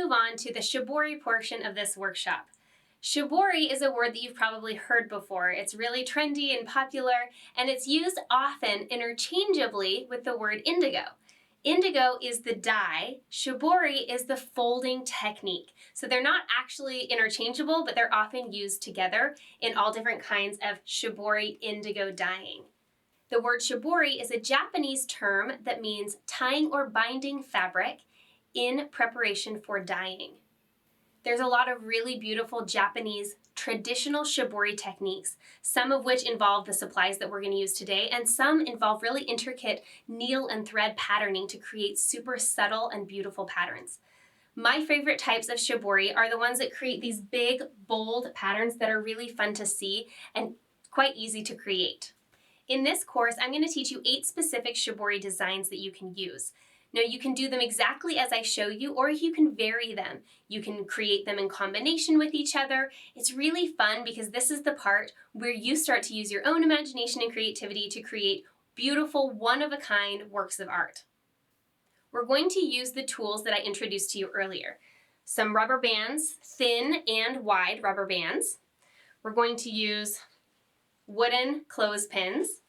move on to the Shibori portion of this workshop. Shibori is a word that you've probably heard before. It's really trendy and popular, and it's used often interchangeably with the word indigo. Indigo is the dye, Shibori is the folding technique. So they're not actually interchangeable, but they're often used together in all different kinds of Shibori indigo dyeing. The word Shibori is a Japanese term that means tying or binding fabric in preparation for dyeing. There's a lot of really beautiful Japanese traditional Shibori techniques, some of which involve the supplies that we're going to use today, and some involve really intricate needle and thread patterning to create super subtle and beautiful patterns. My favorite types of Shibori are the ones that create these big, bold patterns that are really fun to see and quite easy to create. In this course, I'm going to teach you 8 specific Shibori designs that you can use. Now, you can do them exactly as I show you, or you can vary them. You can create them in combination with each other. It's really fun because this is the part where you start to use your own imagination and creativity to create beautiful, one-of-a-kind works of art. We're going to use the tools that I introduced to you earlier. Some rubber bands, thin and wide rubber bands. We're going to use wooden clothespins.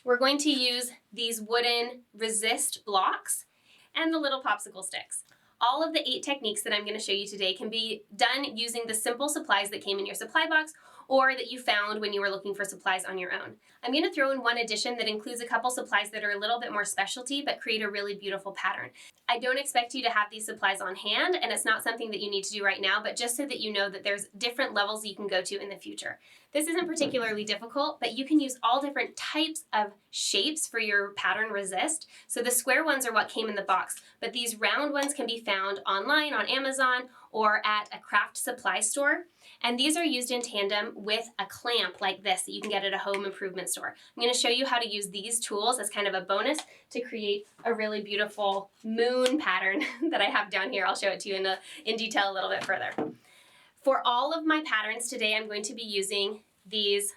We're going to use these wooden resist blocks and the little popsicle sticks. All of the 8 techniques that I'm going to show you today can be done using the simple supplies that came in your supply box or that you found when you were looking for supplies on your own. I'm going to throw in one addition that includes a couple supplies that are a little bit more specialty but create a really beautiful pattern. I don't expect you to have these supplies on hand, and it's not something that you need to do right now, but just so that you know that there's different levels you can go to in the future. This isn't particularly difficult, but you can use all different types of shapes for your pattern resist. So the square ones are what came in the box, but these round ones can be found online on Amazon or at a craft supply store. And these are used in tandem with a clamp like this that you can get at a home improvement store. I'm going to show you how to use these tools as kind of a bonus to create a really beautiful moon pattern that I have down here. I'll show it to you in detail a little bit further. For all of my patterns today, I'm going to be using these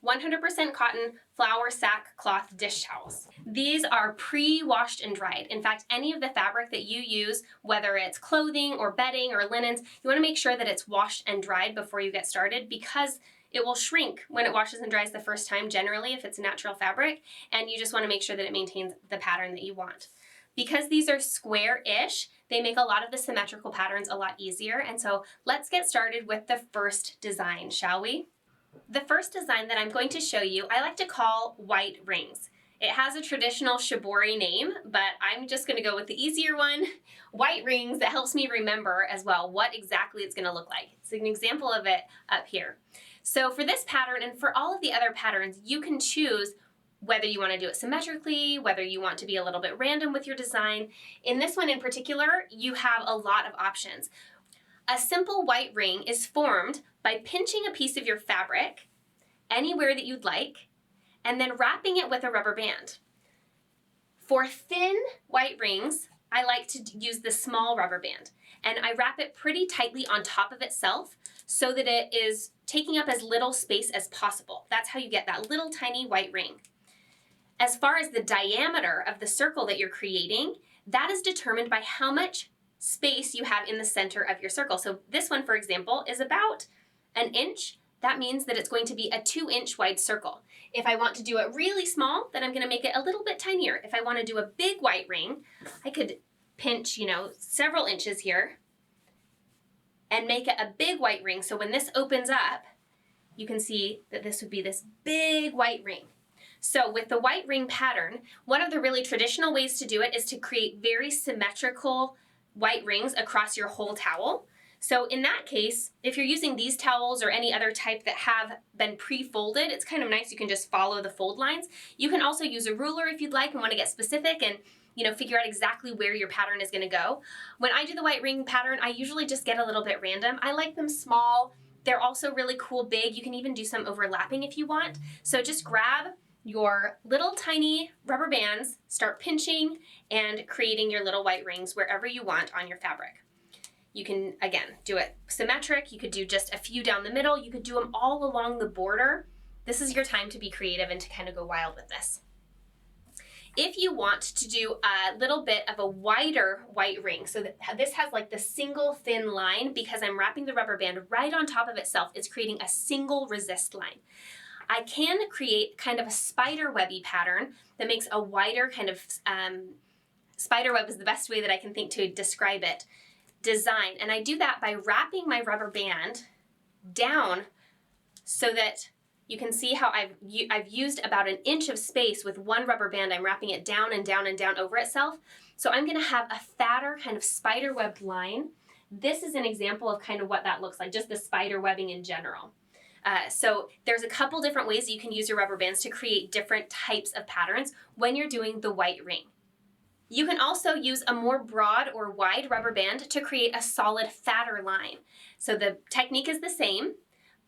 100% cotton flour sackcloth dish towels. These are pre-washed and dried. In fact, any of the fabric that you use, whether it's clothing or bedding or linens, you want to make sure that it's washed and dried before you get started because it will shrink when it washes and dries the first time generally if it's natural fabric, and you just want to make sure that it maintains the pattern that you want. Because these are square-ish, they make a lot of the symmetrical patterns a lot easier, and so let's get started with the first design, shall we? The first design that I'm going to show you, I like to call white rings. It has a traditional Shibori name, but I'm just going to go with the easier one, white rings, that helps me remember as well what exactly it's going to look like. It's an example of it up here. So for this pattern and for all of the other patterns, you can choose whether you want to do it symmetrically, whether you want to be a little bit random with your design. In this one in particular, you have a lot of options. A simple white ring is formed by pinching a piece of your fabric anywhere that you'd like and then wrapping it with a rubber band. For thin white rings, I like to use the small rubber band, and I wrap it pretty tightly on top of itself so that it is taking up as little space as possible. That's how you get that little tiny white ring. As far as the diameter of the circle that you're creating, that is determined by how much space you have in the center of your circle. So this one, for example, is about an inch. That means that it's going to be a 2-inch wide circle. If I want to do it really small, then I'm going to make it a little bit tinier. If I want to do a big white ring, I could pinch, several inches here and make it a big white ring. So when this opens up, you can see that this would be this big white ring. So with the white ring pattern, one of the really traditional ways to do it is to create very symmetrical white rings across your whole towel. So in that case, if you're using these towels or any other type that have been pre-folded, it's kind of nice. You can just follow the fold lines. You can also use a ruler if you'd like and want to get specific and figure out exactly where your pattern is going to go. When I do the white ring pattern, I usually just get a little bit random. I like them small. They're also really cool big. You can even do some overlapping if you want. So just grab your little tiny rubber bands, start pinching and creating your little white rings wherever you want on your fabric. You can, again, do it symmetric. You could do just a few down the middle. You could do them all along the border. This is your time to be creative and to kind of go wild with this. If you want to do a little bit of a wider white ring, so that this has like the single thin line, because I'm wrapping the rubber band right on top of itself, it's creating a single resist line. I can create kind of a spider webby pattern that makes a wider kind of, spider web is the best way that I can think to describe it, design. And I do that by wrapping my rubber band down so that you can see how I've used about an inch of space with one rubber band. I'm wrapping it down and down and down over itself. So I'm gonna have a fatter kind of spider web line. This is an example of kind of what that looks like, just the spider webbing in general. So there's a couple different ways that you can use your rubber bands to create different types of patterns when you're doing the white ring. You can also use a more broad or wide rubber band to create a solid fatter line. So the technique is the same,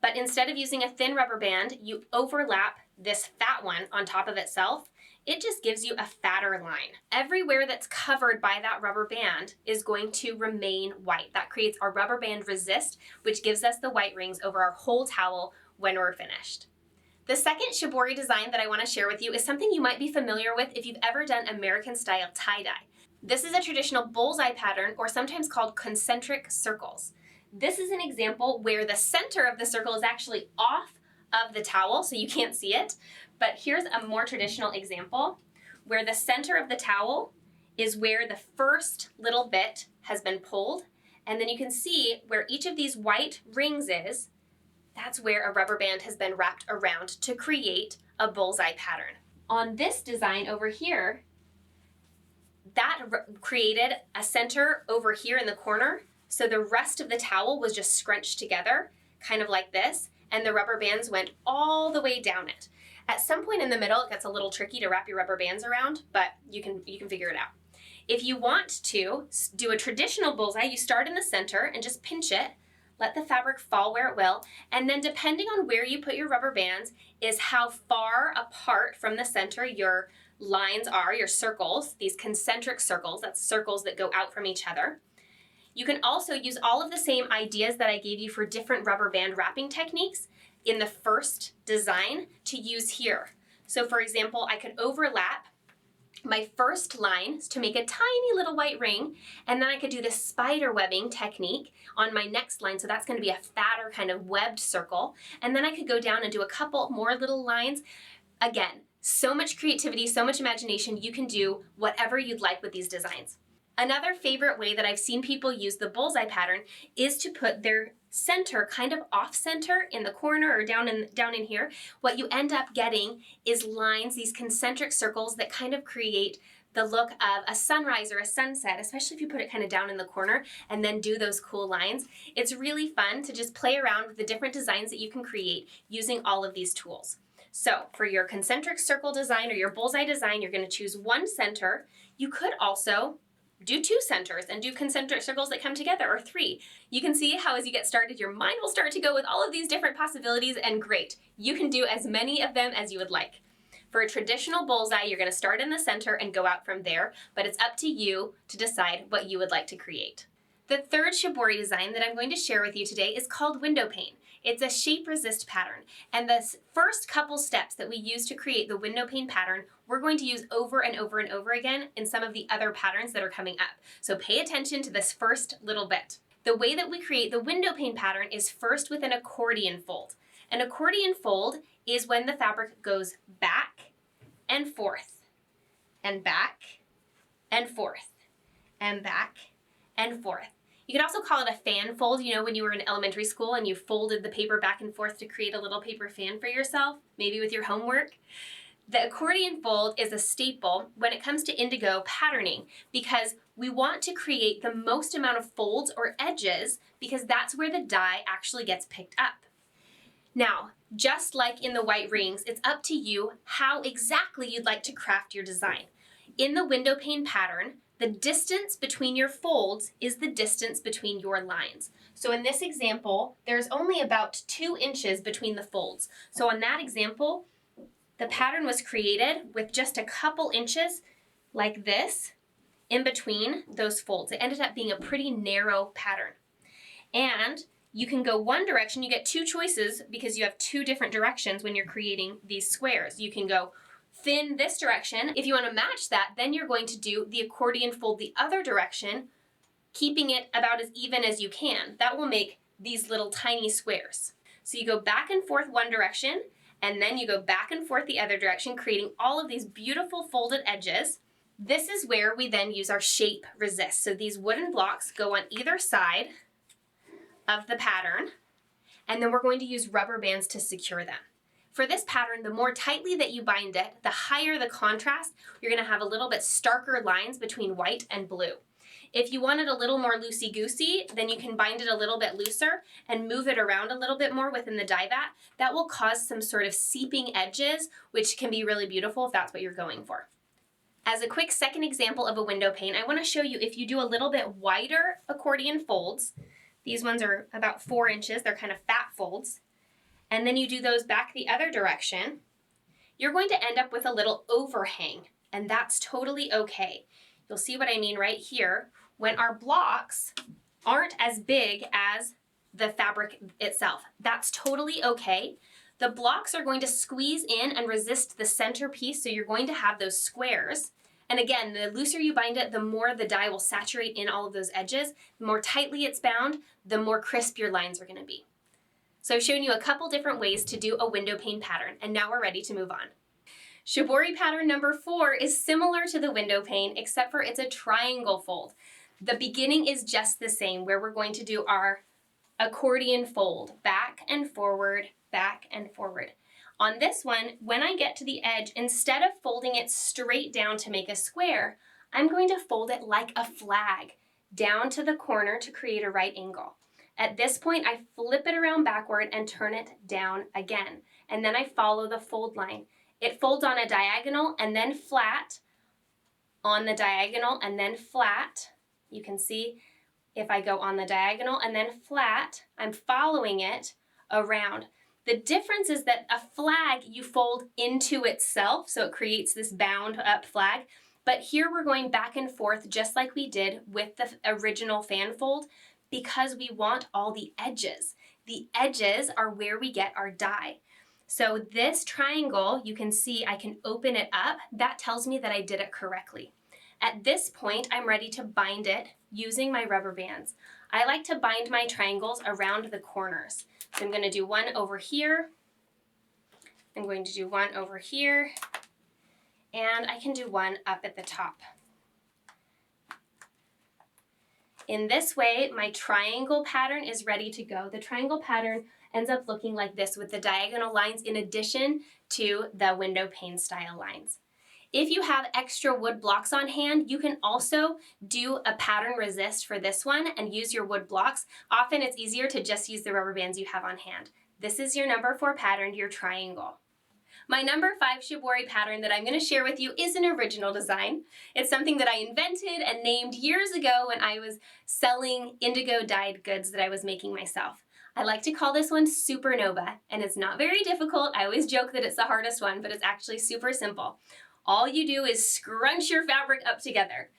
but instead of using a thin rubber band, you overlap this fat one on top of itself. It just gives you a fatter line. Everywhere that's covered by that rubber band is going to remain white. That creates our rubber band resist, which gives us the white rings over our whole towel when we're finished. The second Shibori design that I want to share with you is something you might be familiar with if you've ever done American style tie-dye. This is a traditional bullseye pattern, or sometimes called concentric circles. This is an example where the center of the circle is actually off of the towel, so you can't see it. But here's a more traditional example where the center of the towel is where the first little bit has been pulled, and then you can see where each of these white rings is. That's where a rubber band has been wrapped around to create a bullseye pattern. On this design over here, that created a center over here in the corner, so the rest of the towel was just scrunched together, kind of like this, and the rubber bands went all the way down it. At some point in the middle, it gets a little tricky to wrap your rubber bands around, but you can figure it out. If you want to do a traditional bullseye, you start in the center and just pinch it, let the fabric fall where it will, and then depending on where you put your rubber bands is how far apart from the center your lines are, your circles, these concentric circles, that's circles that go out from each other. You can also use all of the same ideas that I gave you for different rubber band wrapping techniques in the first design to use here. So for example, I could overlap my first line to make a tiny little white ring, and then I could do the spider webbing technique on my next line, so that's going to be a fatter kind of webbed circle, and then I could go down and do a couple more little lines. Again, so much creativity, so much imagination, you can do whatever you'd like with these designs. Another favorite way that I've seen people use the bullseye pattern is to put their center kind of off center in the corner or down in here. What you end up getting is lines, these concentric circles that kind of create the look of a sunrise or a sunset, especially if you put it kind of down in the corner and then do those cool lines. It's really fun to just play around with the different designs that you can create using all of these tools. So for your concentric circle design or your bullseye design, you're going to choose one center. You could also do two centers and do concentric circles that come together, or three. You can see how as you get started, your mind will start to go with all of these different possibilities, and great. You can do as many of them as you would like. For a traditional bullseye, you're going to start in the center and go out from there, but it's up to you to decide what you would like to create. The third Shibori design that I'm going to share with you today is called WINDOWPANE. It's a shape resist pattern, and the first couple steps that we use to create the WINDOWPANE pattern, we're going to use over and over and over again in some of the other patterns that are coming up. So pay attention to this first little bit. The way that we create the WINDOWPANE pattern is first with an accordion fold. An accordion fold is when the fabric goes back and forth, and back and forth, and back and forth. You could also call it a fan fold, you know, when you were in elementary school and you folded the paper back and forth to create a little paper fan for yourself, maybe with your homework. The accordion fold is a staple when it comes to indigo patterning because we want to create the most amount of folds or edges because that's where the dye actually gets picked up. Now, just like in the white rings, it's up to you how exactly you'd like to craft your design. In the WINDOWPANE pattern, the distance between your folds is the distance between your lines. So in this example, there's only about 2 inches between the folds. So on that example, the pattern was created with just a couple inches like this in between those folds. It ended up being a pretty narrow pattern. And you can go one direction, you get 2 choices because you have 2 different directions when you're creating these squares. You can go thin this direction. If you want to match that, then you're going to do the accordion fold the other direction, keeping it about as even as you can. That will make these little tiny squares. So you go back and forth one direction, and then you go back and forth the other direction, creating all of these beautiful folded edges. This is where we then use our shape resist. So these wooden blocks go on either side of the pattern, and then we're going to use rubber bands to secure them. For this pattern, the more tightly that you bind it, the higher the contrast. You're going to have a little bit starker lines between white and blue. If you want it a little more loosey-goosey, then you can bind it a little bit looser and move it around a little bit more within the die vat. That will cause some sort of seeping edges, which can be really beautiful if that's what you're going for. As a quick second example of a window pane, I want to show you if you do a little bit wider accordion folds. These ones are about 4 inches. They're kind of fat folds. And then you do those back the other direction. You're going to end up with a little overhang, and that's totally okay. You'll see what I mean right here. When our blocks aren't as big as the fabric itself, that's totally okay. The blocks are going to squeeze in and resist the center piece, so you're going to have those squares. And again, the looser you bind it, the more the die will saturate in all of those edges. The more tightly it's bound, the more crisp your lines are going to be. So I've shown you a couple different ways to do a window pane pattern, and now we're ready to move on. Shibori pattern number 4 is similar to the window pane, except for it's a triangle fold. The beginning is just the same, where we're going to do our accordion fold, back and forward, back and forward. On this one, when I get to the edge, instead of folding it straight down to make a square, I'm going to fold it like a flag, down to the corner to create a right angle. At this point, I flip it around backward and turn it down again, and then I follow the fold line. It folds on a diagonal and then flat, on the diagonal and then flat. You can see if I go on the diagonal and then flat, I'm following it around. The difference is that a flag you fold into itself, so it creates this bound up flag. But here we're going back and forth just like we did with the original fan fold because we want all the edges. The edges are where we get our die. So this triangle, you can see I can open it up. That tells me that I did it correctly. At this point, I'm ready to bind it using my rubber bands. I like to bind my triangles around the corners. So I'm going to do one over here. I'm going to do one over here. And I can do one up at the top. In this way, my triangle pattern is ready to go. The triangle pattern ends up looking like this with the diagonal lines in addition to the window pane style lines. If you have extra wood blocks on hand, you can also do a pattern resist for this one and use your wood blocks. Often it's easier to just use the rubber bands you have on hand. This is your number 4 pattern, your triangle. My number 5 Shibori pattern that I'm going to share with you is an original design. It's something that I invented and named years ago when I was selling indigo dyed goods that I was making myself. I like to call this one Supernova, and it's not very difficult. I always joke that it's the hardest one, but it's actually super simple. All you do is scrunch your fabric up together.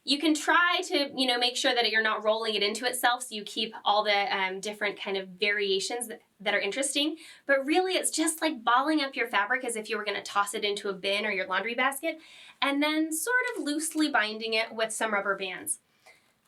You can try to, make sure that you're not rolling it into itself so you keep all the different kind of variations that are interesting. But really, it's just like balling up your fabric as if you were going to toss it into a bin or your laundry basket, and then sort of loosely binding it with some rubber bands.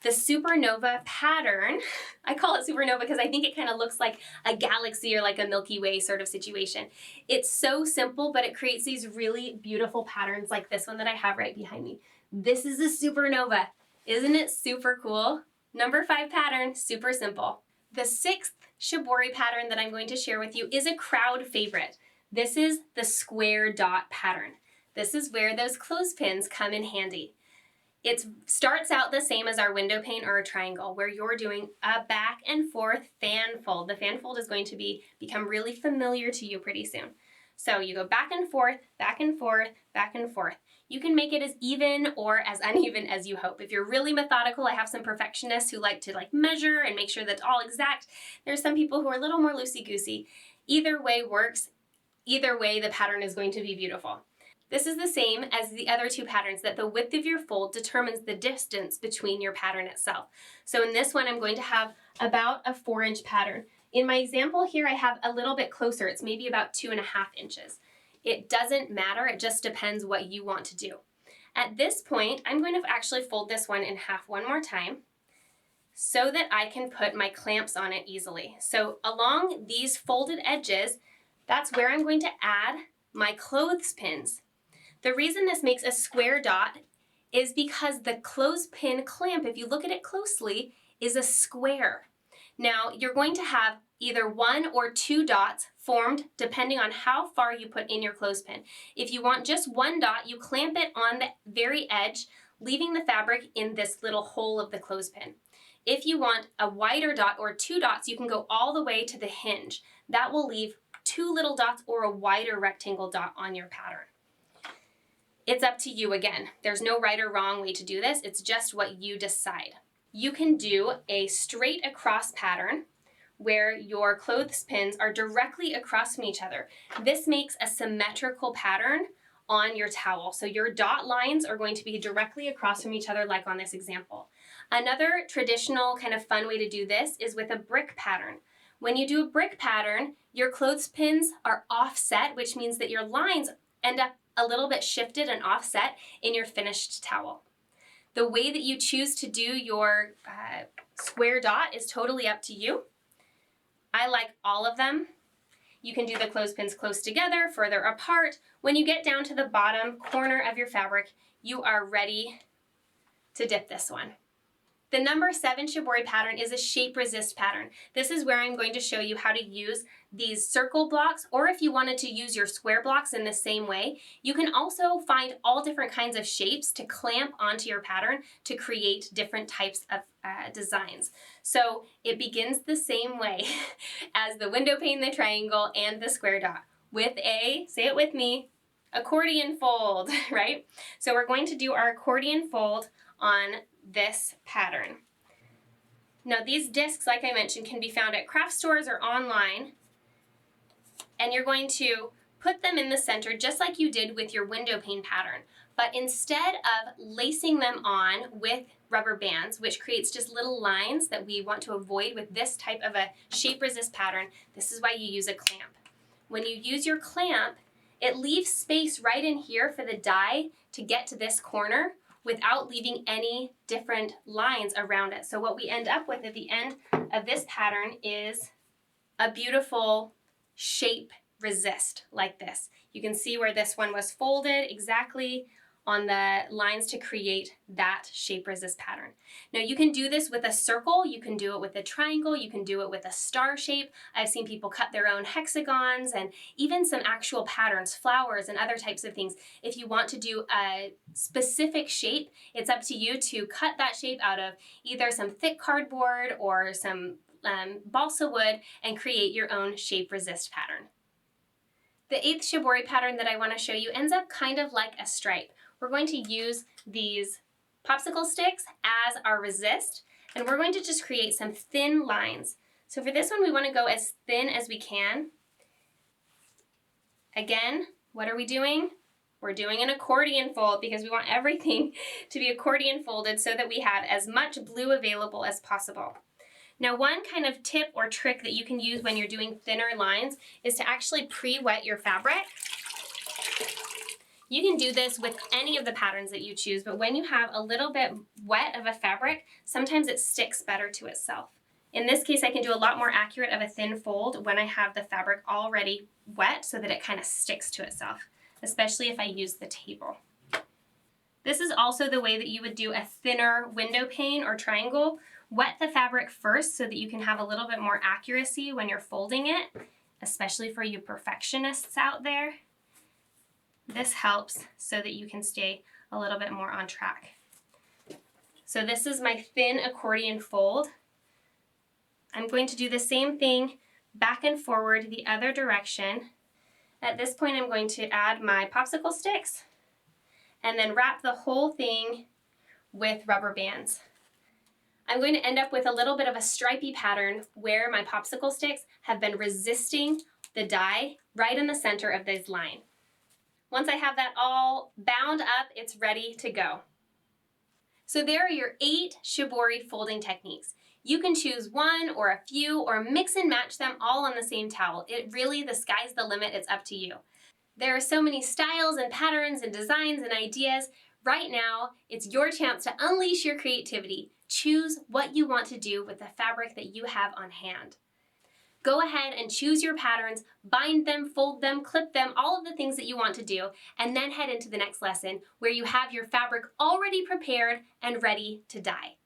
The Supernova pattern, I call it Supernova because I think it kind of looks like a galaxy or like a Milky Way sort of situation. It's so simple, but it creates these really beautiful patterns like this one that I have right behind me. This is a supernova. Isn't it super cool? Number 5 pattern, super simple. The 6th Shibori pattern that I'm going to share with you is a crowd favorite. This is the square dot pattern. This is where those clothespins come in handy. It starts out the same as our window pane or a triangle, where you're doing a back and forth fan fold. The fan fold is going to become really familiar to you pretty soon. So you go back and forth, back and forth, back and forth. You can make it as even or as uneven as you hope. If you're really methodical, I have some perfectionists who like to measure and make sure that's all exact. There's some people who are a little more loosey-goosey. Either way works. Either way, the pattern is going to be beautiful. This is the same as the other 2 patterns, that the width of your fold determines the distance between your pattern itself. So in this one, I'm going to have about a 4-inch pattern. In my example here, I have a little bit closer. It's maybe about 2.5 inches. It doesn't matter, it just depends what you want to do. At this point, I'm going to actually fold this one in half one more time so that I can put my clamps on it easily. So along these folded edges, that's where I'm going to add my clothespins. The reason this makes a square dot is because the clothespin clamp, if you look at it closely, is a square. Now, you're going to have either 1 or 2 dots formed depending on how far you put in your clothespin. If you want just 1 dot, you clamp it on the very edge, leaving the fabric in this little hole of the clothespin. If you want a wider dot or 2 dots, you can go all the way to the hinge. That will leave 2 little dots or a wider rectangle dot on your pattern. It's up to you again. There's no right or wrong way to do this. It's just what you decide. You can do a straight across pattern where your clothespins are directly across from each other. This makes a symmetrical pattern on your towel. So your dot lines are going to be directly across from each other like on this example. Another traditional kind of fun way to do this is with a brick pattern. When you do a brick pattern, your clothespins are offset, which means that your lines end up a little bit shifted and offset in your finished towel. The way that you choose to do your square dot is totally up to you. I like all of them. You can do the clothespins close together, further apart. When you get down to the bottom corner of your fabric, you are ready to dip this one. The number 7 Shibori pattern is a shape resist pattern. This is where I'm going to show you how to use these circle blocks, or if you wanted to use your square blocks in the same way, you can also find all different kinds of shapes to clamp onto your pattern to create different types of designs. So it begins the same way as the window pane, the triangle, and the square dot with a, say it with me, accordion fold, right? So we're going to do our accordion fold on this pattern. Now these discs, like I mentioned, can be found at craft stores or online, and you're going to put them in the center just like you did with your window pane pattern, but instead of lacing them on with rubber bands, which creates just little lines that we want to avoid with this type of a shape resist pattern, this is why you use a clamp. When you use your clamp, it leaves space right in here for the die to get to this corner without leaving any different lines around it. So what we end up with at the end of this pattern is a beautiful shape resist like this. You can see where this one was folded exactly on the lines to create that shape resist pattern. Now you can do this with a circle, you can do it with a triangle, you can do it with a star shape. I've seen people cut their own hexagons and even some actual patterns, flowers and other types of things. If you want to do a specific shape, it's up to you to cut that shape out of either some thick cardboard or some balsa wood and create your own shape resist pattern. The 8th Shibori pattern that I want to show you ends up kind of like a stripe. We're going to use these popsicle sticks as our resist, and we're going to just create some thin lines. So for this one, we want to go as thin as we can. Again, what are we doing? We're doing an accordion fold because we want everything to be accordion folded so that we have as much blue available as possible. Now, one kind of tip or trick that you can use when you're doing thinner lines is to actually pre-wet your fabric. You can do this with any of the patterns that you choose, but when you have a little bit wet of a fabric, sometimes it sticks better to itself. In this case, I can do a lot more accurate of a thin fold when I have the fabric already wet so that it kind of sticks to itself, especially if I use the table. This is also the way that you would do a thinner window pane or triangle. Wet the fabric first so that you can have a little bit more accuracy when you're folding it, especially for you perfectionists out there. This helps so that you can stay a little bit more on track. So this is my thin accordion fold. I'm going to do the same thing back and forward the other direction. At this point, I'm going to add my popsicle sticks and then wrap the whole thing with rubber bands. I'm going to end up with a little bit of a stripy pattern where my popsicle sticks have been resisting the die right in the center of this line. Once I have that all bound up, it's ready to go. So there are your 8 Shibori folding techniques. You can choose one or a few or mix and match them all on the same towel. It really, the sky's the limit, it's up to you. There are so many styles and patterns and designs and ideas. Right now, it's your chance to unleash your creativity. Choose what you want to do with the fabric that you have on hand. Go ahead and choose your patterns, bind them, fold them, clip them, all of the things that you want to do, and then head into the next lesson where you have your fabric already prepared and ready to dye.